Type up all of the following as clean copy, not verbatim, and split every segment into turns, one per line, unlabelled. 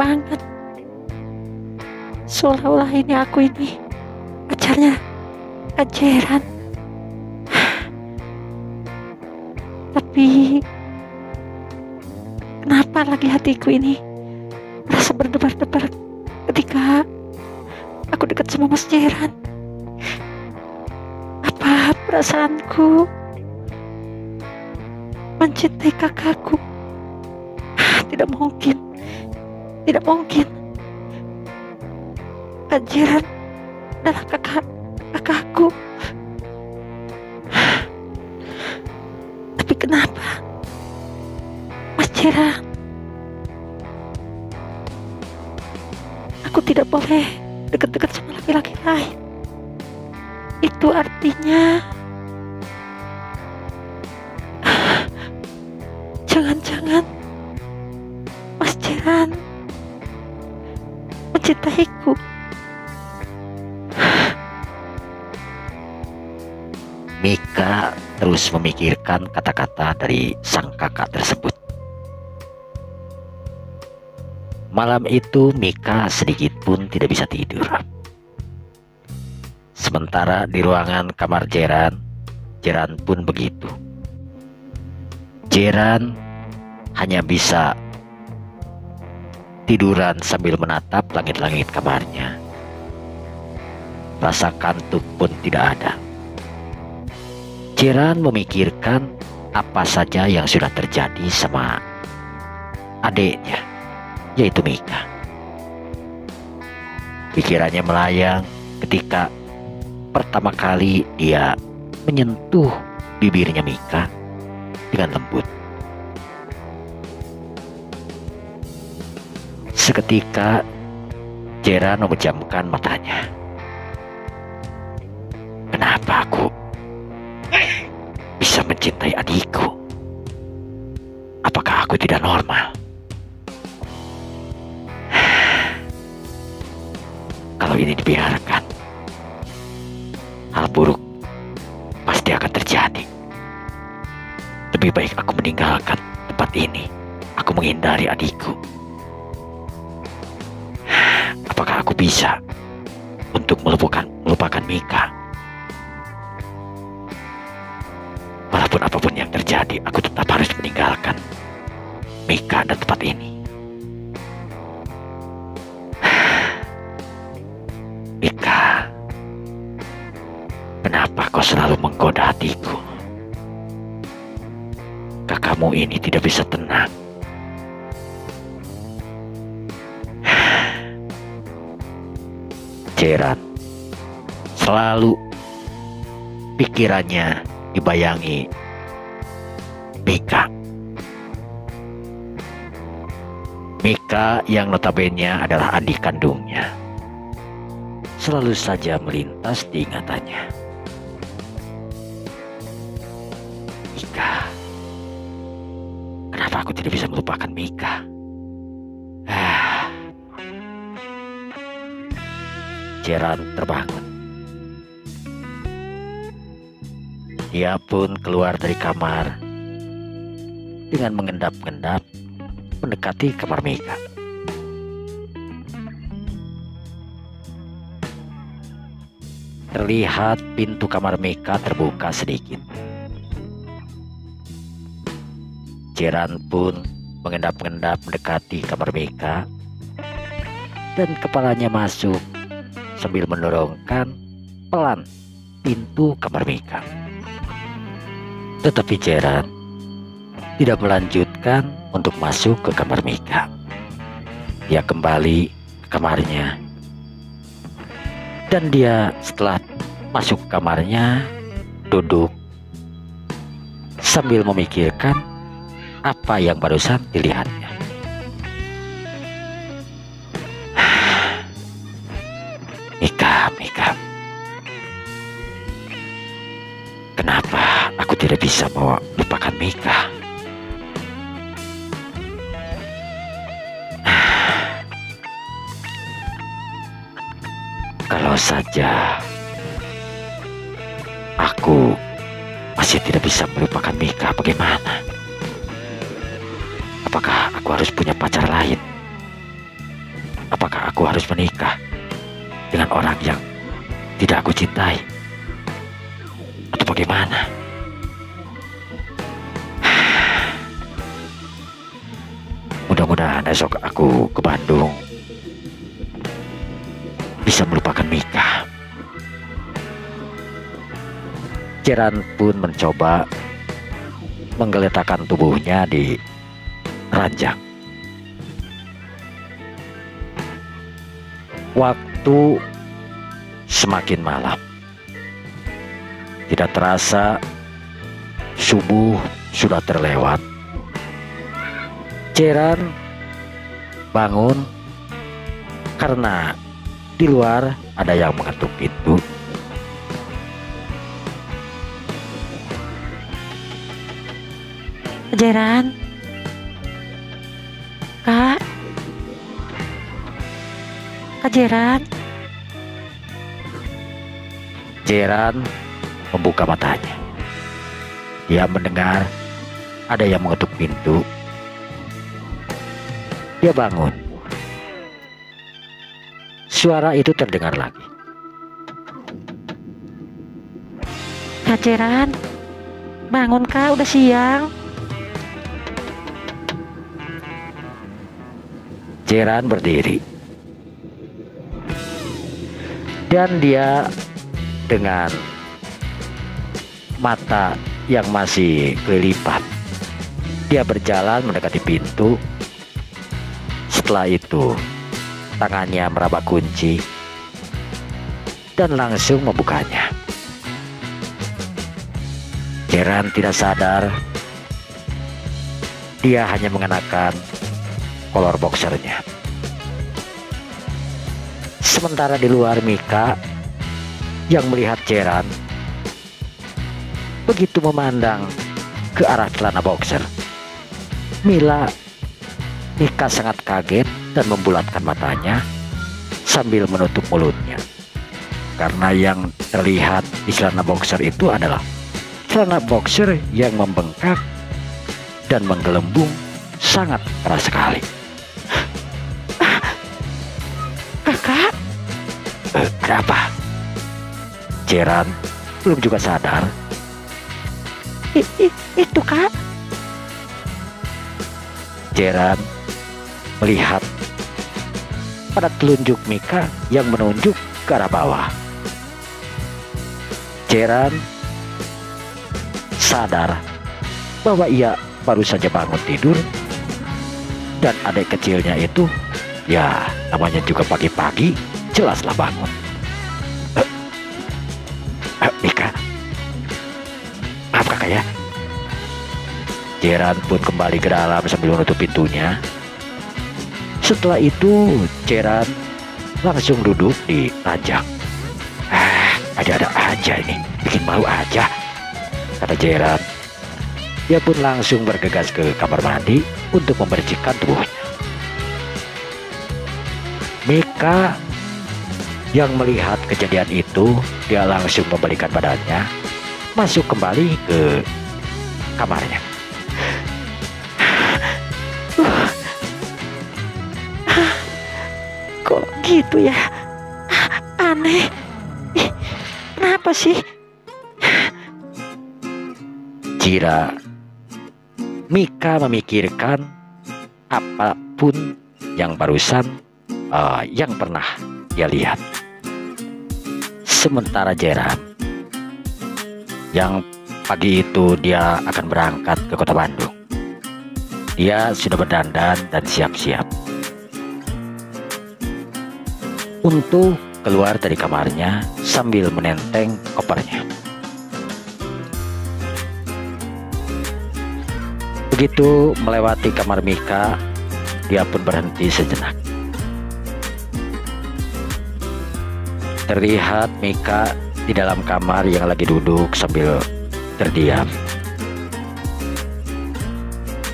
banget. Seolah-olah aku ini pacarnya Ajeran. Tapi kenapa lagi hatiku ini merasa berdebar-debar ketika aku dekat sama Mas Jeran? Apa perasaanku mencintai kakakku? Tidak mungkin, tidak mungkin. Ajeran adalah kakakku. Tapi kenapa Mas Jeran? Aku tidak boleh dekat-dekat sama laki-laki lain. Itu artinya jangan-jangan Mas Jeran mencintaiku.
Mika terus memikirkan kata-kata dari sang kakak tersebut. Malam itu Mika sedikit pun tidak bisa tidur. Sementara di ruangan kamar Jeran pun begitu. Jeran hanya bisa tiduran sambil menatap langit-langit kamarnya. Rasa kantuk pun tidak ada. Jeran memikirkan apa saja yang sudah terjadi sama adiknya, yaitu Mika. Pikirannya melayang ketika pertama kali dia menyentuh bibirnya Mika dengan lembut. Seketika Jeran memejamkan matanya. Kenapa aku bisa mencintai adikku? Apakah aku tidak normal? Kalau ini dibiarkan, hal buruk pasti akan terjadi. Lebih baik aku meninggalkan tempat ini. Aku menghindari adikku. Apakah aku bisa untuk melupakan Mika? Walaupun apapun yang terjadi, aku tetap harus meninggalkan Mika dan tempat ini. Mika, kenapa kau selalu menggoda hatiku? Kakakmu ini tidak bisa tenang. Jeran selalu pikirannya dibayangi Mika. Mika yang notabene adalah adik kandungnya selalu saja melintas di ingatannya. Mika, kenapa aku tidak bisa melupakan Mika? Jeran terbangun. Dia pun keluar dari kamar dengan mengendap-endap mendekati kamar Mika. Terlihat pintu kamar Mika terbuka sedikit. Jeran pun mengendap-endap mendekati kamar Mika dan kepalanya masuk sambil mendorongkan pelan pintu kamar Mika. Tetapi Jeran tidak melanjutkan untuk masuk ke kamar Mika. Dia kembali ke kamarnya. Dan dia setelah masuk ke kamarnya duduk sambil memikirkan apa yang barusan dilihatnya. Mika, kenapa aku tidak bisa melupakan Mika? Kalau saja aku masih tidak bisa melupakan Mika, bagaimana? Apakah aku harus punya pacar lain? apakah aku harus menikah dengan orang yang tidak aku cintai? Atau bagaimana? Mudah-mudahan esok aku ke Bandung bisa melupakan Mika. Jeran pun mencoba menggeletakkan tubuhnya di ranjang. Waktu semakin malam. Tidak terasa subuh sudah terlewat. Jeran bangun karena di luar ada yang mengetuk pintu.
Jeran, Kak Jeran.
Jeran membuka matanya. Dia mendengar ada yang mengetuk pintu. Dia bangun. Suara itu terdengar lagi.
Kak Jeran, bangun Kak, udah siang.
Jeran berdiri. Dan dia dengan mata yang masih kelilipan, dia berjalan mendekati pintu. Setelah itu tangannya meraba kunci dan langsung membukanya. Jeran tidak sadar dia hanya mengenakan kolor boxernya. Sementara di luar Mika yang melihat Jeran begitu memandang ke arah celana boxer. Mika sangat kaget dan membulatkan matanya sambil menutup mulutnya. Karena yang terlihat di celana boxer itu adalah celana boxer yang membengkak dan menggelembung sangat keras sekali.
Kakak,
Ada apa? Jeran belum juga sadar.
itu Kak.
Jeran melihat pada telunjuk Mika yang menunjuk ke arah bawah. Jeran sadar bahwa ia baru saja bangun tidur dan adik kecilnya itu, ya namanya juga pagi-pagi, jelaslah bangun. Mika, maaf kakak ya. Jeran pun kembali ke dalam sambil menutup pintunya. Setelah itu Jeran langsung duduk di ranjang. Ada-ada aja ini, bikin malu aja, kata Jeran. Dia pun langsung bergegas ke kamar mandi untuk membersihkan tubuhnya. Mika yang melihat kejadian itu, dia langsung membalikan badannya, masuk kembali ke kamarnya.
Kok gitu ya? Aneh. Kenapa sih?
Jika Mika memikirkan apapun yang barusan yang pernah dia lihat. Sementara Jeran yang pagi itu dia akan berangkat ke kota Bandung. Dia sudah berdandan dan siap-siap untuk keluar dari kamarnya sambil menenteng kopernya. Begitu melewati kamar Mika, dia pun berhenti sejenak. Terlihat Mika di dalam kamar yang lagi duduk sambil terdiam.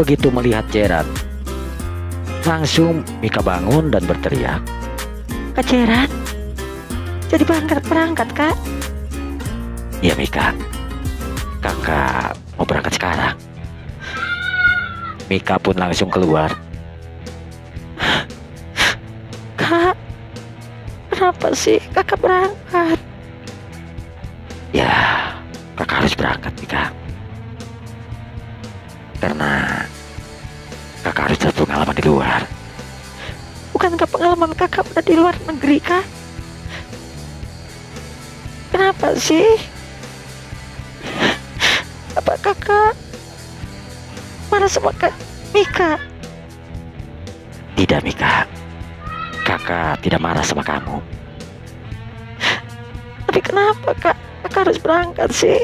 Begitu melihat Jeran, langsung Mika bangun dan berteriak.
Kak Jeran, jadi berangkat Kak?
Iya Mika, kakak mau berangkat sekarang. Mika pun langsung keluar.
Kak, Kenapa sih kakak berangkat?
Ya, kakak harus berangkat, Mika. Karena kakak harus dapat pengalaman di luar.
Bukankah pengalaman kakak udah di luar negeri, Kak? Kenapa sih? Apa kakak marah sama Kak Mika?
Tidak, Mika. Kakak tidak marah sama kamu.
Tapi kenapa Kak? Kakak harus berangkat sih?